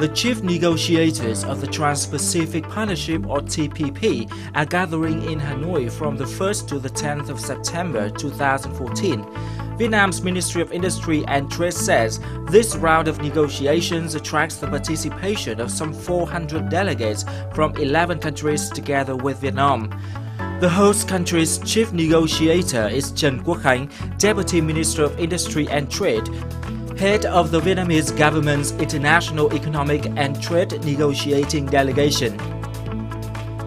The chief negotiators of the Trans-Pacific Partnership or TPP are gathering in Hanoi from the 1st to the 10th of September 2014. Vietnam's Ministry of Industry and Trade says this round of negotiations attracts the participation of some 400 delegates from 11 countries together with Vietnam. The host country's chief negotiator is Trần Quốc Khánh, Deputy Minister of Industry and Trade, head of the Vietnamese government's International Economic and Trade Negotiating Delegation.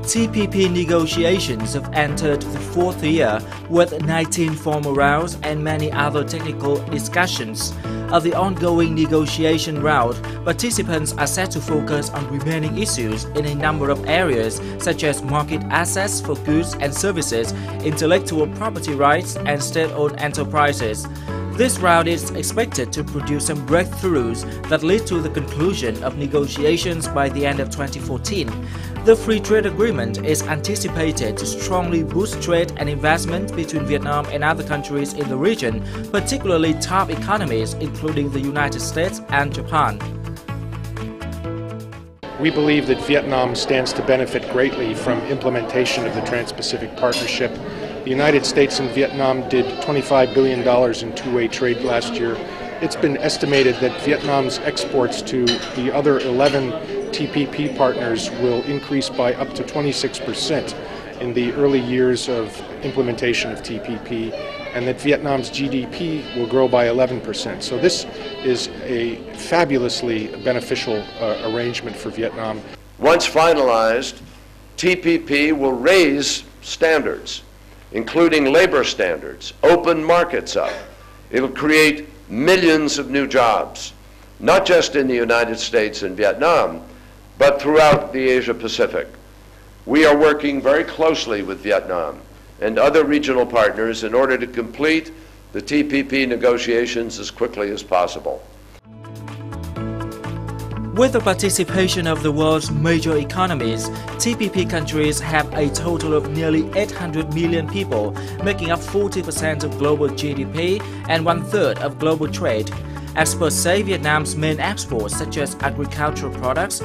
TPP negotiations have entered the fourth year with 19 formal rounds and many other technical discussions. Of the ongoing negotiation round, participants are set to focus on remaining issues in a number of areas such as market access for goods and services, intellectual property rights, and state-owned enterprises. This round is expected to produce some breakthroughs that lead to the conclusion of negotiations by the end of 2014. The free trade agreement is anticipated to strongly boost trade and investment between Vietnam and other countries in the region, particularly top economies including the United States and Japan. We believe that Vietnam stands to benefit greatly from implementation of the Trans-Pacific Partnership. The United States and Vietnam did $25 billion in two-way trade last year. It's been estimated that Vietnam's exports to the other 11 TPP partners will increase by up to 26% in the early years of implementation of TPP, and that Vietnam's GDP will grow by 11%. So this is a fabulously beneficial arrangement for Vietnam. Once finalized, TPP will raise standards, including labor standards, open markets up. It'll create millions of new jobs, not just in the United States and Vietnam, but throughout the Asia-Pacific. We are working very closely with Vietnam and other regional partners in order to complete the TPP negotiations as quickly as possible. With the participation of the world's major economies, TPP countries have a total of nearly 800 million people, making up 40% of global GDP and one-third of global trade. Experts say Vietnam's main exports such as agricultural products,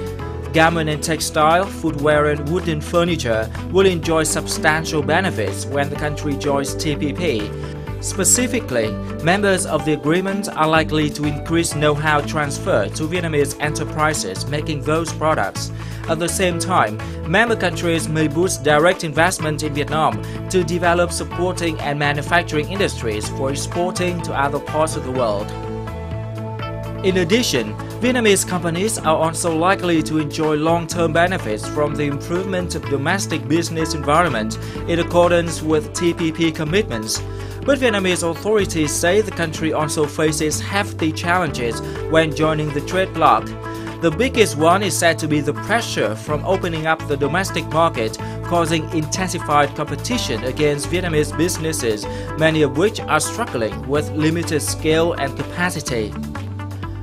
garment and textile, footwear and wooden furniture will enjoy substantial benefits when the country joins TPP. Specifically, members of the agreement are likely to increase know-how transfer to Vietnamese enterprises making those products. At the same time, member countries may boost direct investment in Vietnam to develop supporting and manufacturing industries for exporting to other parts of the world. In addition, Vietnamese companies are also likely to enjoy long-term benefits from the improvement of domestic business environment in accordance with TPP commitments. But Vietnamese authorities say the country also faces hefty challenges when joining the trade bloc. The biggest one is said to be the pressure from opening up the domestic market, causing intensified competition against Vietnamese businesses, many of which are struggling with limited scale and capacity.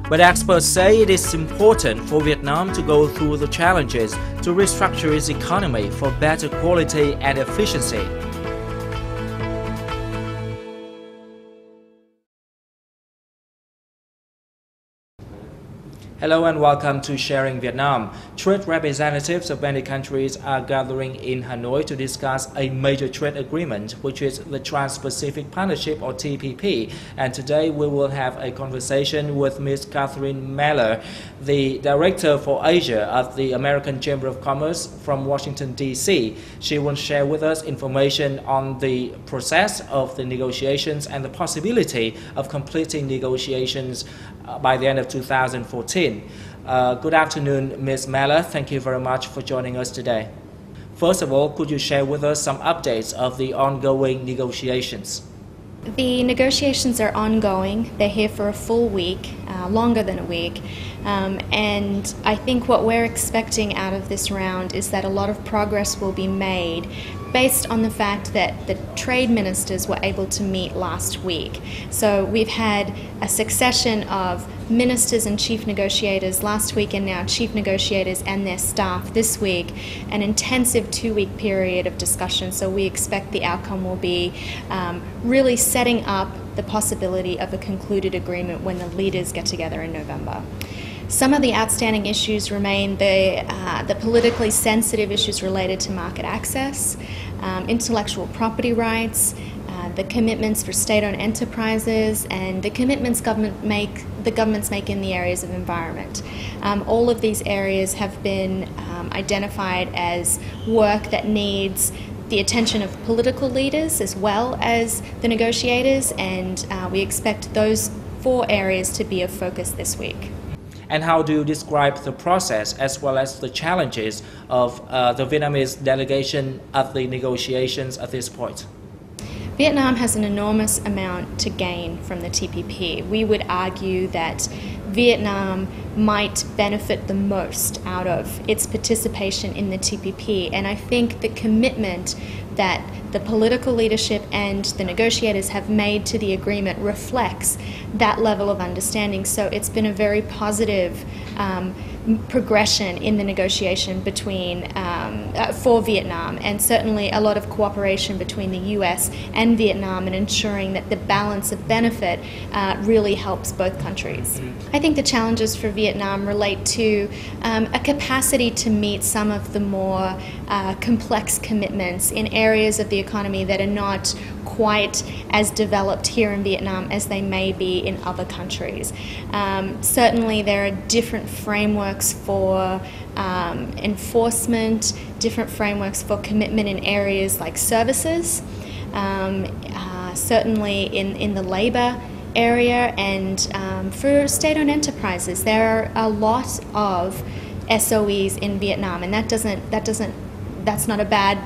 But experts say it is important for Vietnam to go through the challenges to restructure its economy for better quality and efficiency. Hello and welcome to Sharing Vietnam. Trade representatives of many countries are gathering in Hanoi to discuss a major trade agreement, which is the Trans-Pacific Partnership or TPP. And today we will have a conversation with Ms. Catherine Meller, the Director for Asia at the American Chamber of Commerce from Washington, D.C. She will share with us information on the process of the negotiations and the possibility of completing negotiations by the end of 2014. Good afternoon, Ms. Meller. Thank you very much for joining us today. First of all, could you share with us some updates of the ongoing negotiations? The negotiations are ongoing. They're here for a full week, longer than a week. And I think what we're expecting out of this round is that a lot of progress will be made based on the fact that the trade ministers were able to meet last week. So we've had a succession of ministers and chief negotiators last week and now chief negotiators and their staff this week, an intensive 2-week period of discussion. So we expect the outcome will be really setting up the possibility of a concluded agreement when the leaders get together in November. Some of the outstanding issues remain the politically sensitive issues related to market access, intellectual property rights, the commitments for state-owned enterprises, and the commitments the governments make in the areas of environment. All of these areas have been identified as work that needs the attention of political leaders as well as the negotiators, and we expect those 4 areas to be of focus this week. And how do you describe the process as well as the challenges of the Vietnamese delegation at the negotiations at this point? Vietnam has an enormous amount to gain from the TPP. We would argue that Vietnam might benefit the most out of its participation in the TPP, and I think the commitment that the political leadership and the negotiators have made to the agreement reflects that level of understanding. So it's been a very positive progression in the negotiation between for Vietnam, and certainly a lot of cooperation between the U.S. and Vietnam in ensuring that the balance of benefit really helps both countries. I think the challenges for Vietnam relate to a capacity to meet some of the more complex commitments in areas of the economy that are not quite as developed here in Vietnam as they may be in other countries. Certainly there are different frameworks for enforcement, different frameworks for commitment in areas like services, certainly in the labour area, and for state-owned enterprises. There are a lot of SOEs in Vietnam, and that's not a bad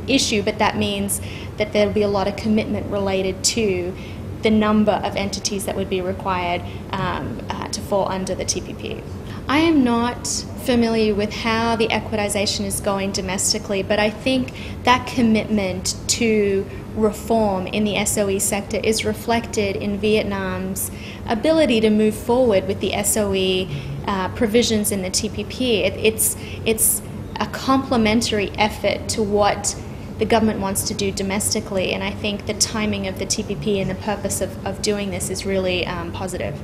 issue, but that means that there will be a lot of commitment related to the number of entities that would be required to fall under the TPP. I am not familiar with how the equitization is going domestically, but I think that commitment to reform in the SOE sector is reflected in Vietnam's ability to move forward with the SOE provisions in the TPP. It's a complementary effort to what the government wants to do domestically, and I think the timing of the TPP and the purpose of doing this is really positive.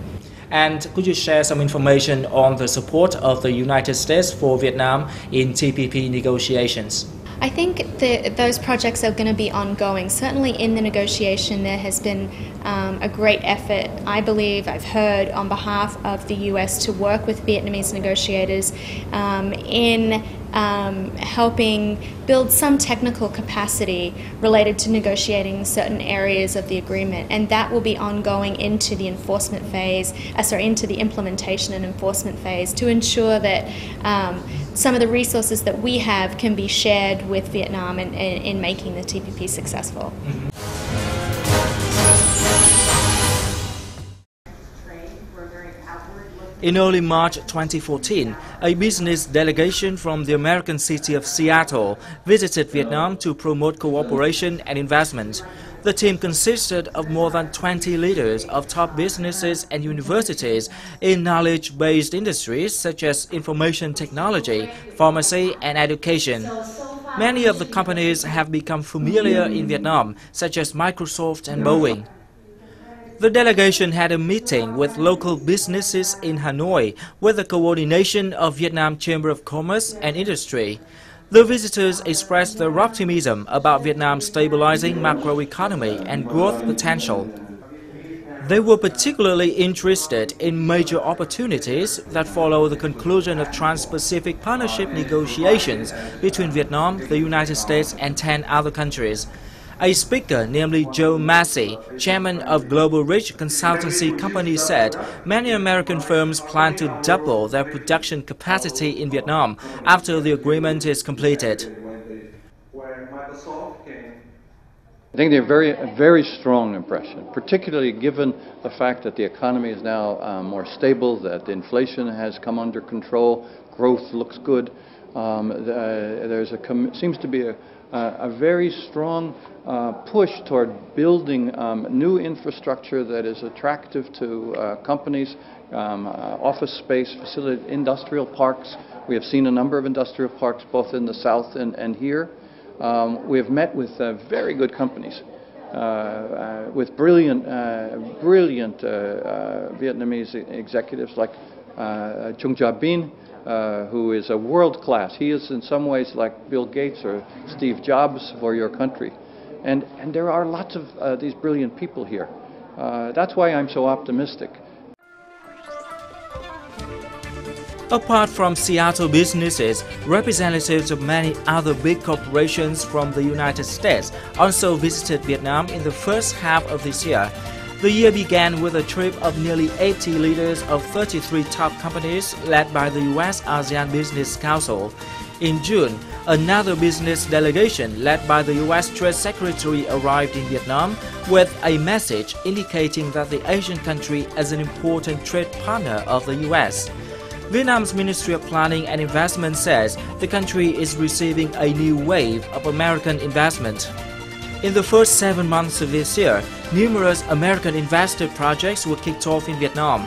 And could you share some information on the support of the United States for Vietnam in TPP negotiations? I think those projects are going to be ongoing. Certainly in the negotiation there has been a great effort, I believe, I've heard, on behalf of the US to work with Vietnamese negotiators in helping build some technical capacity related to negotiating certain areas of the agreement, and that will be ongoing into the enforcement phase, into the implementation and enforcement phase, to ensure that some of the resources that we have can be shared with Vietnam in making the TPP successful. In early March 2014, a business delegation from the American city of Seattle visited Vietnam to promote cooperation and investment. The team consisted of more than 20 leaders of top businesses and universities in knowledge-based industries such as information technology, pharmacy, and education. Many of the companies have become familiar in Vietnam, such as Microsoft and Boeing. The delegation had a meeting with local businesses in Hanoi with the coordination of Vietnam Chamber of Commerce and Industry. The visitors expressed their optimism about Vietnam's stabilizing macroeconomy and growth potential. They were particularly interested in major opportunities that follow the conclusion of Trans-Pacific Partnership negotiations between Vietnam, the United States, and 10 other countries. A speaker, namely Joe Massey, chairman of Global Reach consultancy company, said many American firms plan to double their production capacity in Vietnam after the agreement is completed. I think they're a very strong impression, particularly given the fact that the economy is now more stable, that the inflation has come under control, growth looks good. Seems to be a very strong push toward building new infrastructure that is attractive to companies, office space, facility, industrial parks. We have seen a number of industrial parks both in the south and here. We have met with very good companies, with brilliant Vietnamese executives like Chung Ja-bin, who is a world class. He is in some ways like Bill Gates or Steve Jobs for your country. And there are lots of these brilliant people here. That's why I'm so optimistic. Apart from Seattle businesses, representatives of many other big corporations from the United States also visited Vietnam in the first half of this year. The year began with a trip of nearly 80 leaders of 33 top companies led by the U.S. ASEAN Business Council. In June, another business delegation led by the U.S. Trade Secretary arrived in Vietnam with a message indicating that the Asian country is an important trade partner of the U.S. Vietnam's Ministry of Planning and Investment says the country is receiving a new wave of American investment. In the first 7 months of this year, numerous American investor projects were kicked off in Vietnam.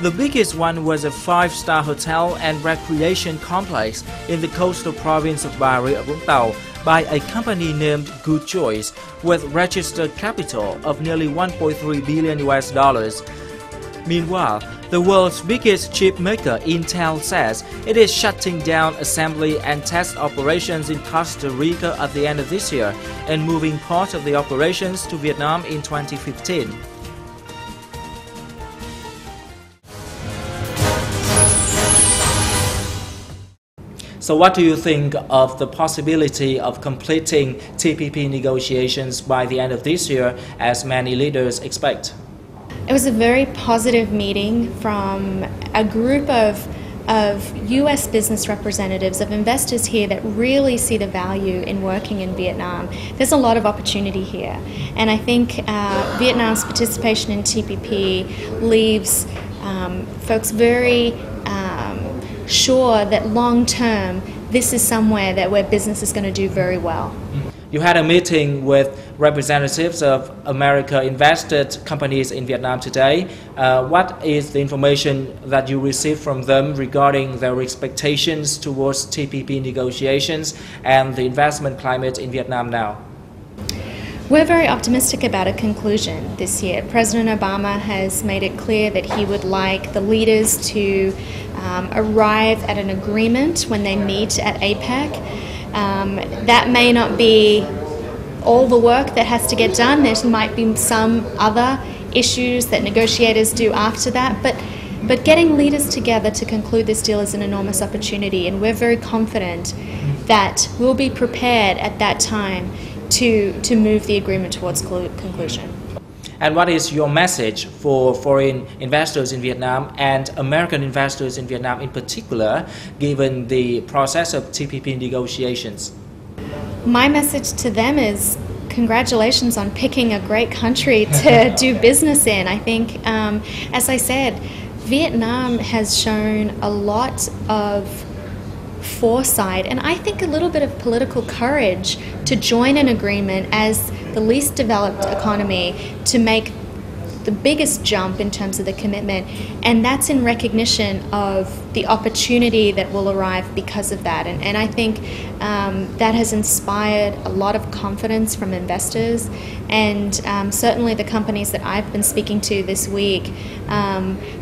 The biggest one was a 5-star hotel and recreation complex in the coastal province of Bà Rịa Vũng Tàu by a company named Good Choice with registered capital of nearly $1.3 billion. Meanwhile, the world's biggest chip maker, Intel, says it is shutting down assembly and test operations in Costa Rica at the end of this year and moving part of the operations to Vietnam in 2015. So what do you think of the possibility of completing TPP negotiations by the end of this year, as many leaders expect? It was a very positive meeting from a group of U.S. business representatives, of investors here that really see the value in working in Vietnam. There's a lot of opportunity here, and I think Vietnam's participation in TPP leaves folks very sure that long term this is somewhere where business is going to do very well. You had a meeting with representatives of America invested companies in Vietnam today. What is the information that you received from them regarding their expectations towards TPP negotiations and the investment climate in Vietnam now? We're very optimistic about a conclusion this year. President Obama has made it clear that he would like the leaders to arrive at an agreement when they meet at APEC. That may not be all the work that has to get done. There might be some other issues that negotiators do after that, but getting leaders together to conclude this deal is an enormous opportunity, and we're very confident that we'll be prepared at that time to move the agreement towards conclusion. And what is your message for foreign investors in Vietnam and American investors in Vietnam in particular, given the process of TPP negotiations? My message to them is congratulations on picking a great country to do business in. I think, as I said, Vietnam has shown a lot of foresight and I think a little bit of political courage to join an agreement as the least developed economy to make the biggest jump in terms of the commitment, and that's in recognition of the opportunity that will arrive because of that. And I think that has inspired a lot of confidence from investors, and certainly the companies that I've been speaking to this week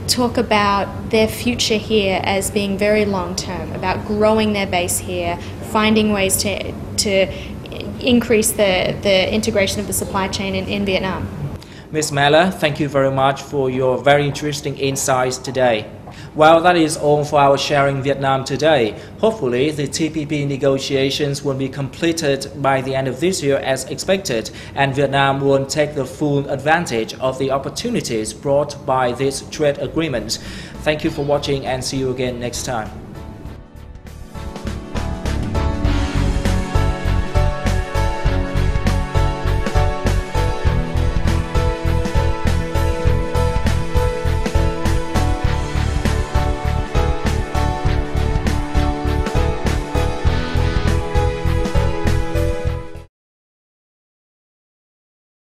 talk about their future here as being very long-term, about growing their base here, finding ways to increase the integration of the supply chain in Vietnam. Ms. Mellor, thank you very much for your very interesting insights today. Well, that is all for our Sharing Vietnam today. Hopefully, the TPP negotiations will be completed by the end of this year as expected, and Vietnam will take the full advantage of the opportunities brought by this trade agreement. Thank you for watching and see you again next time.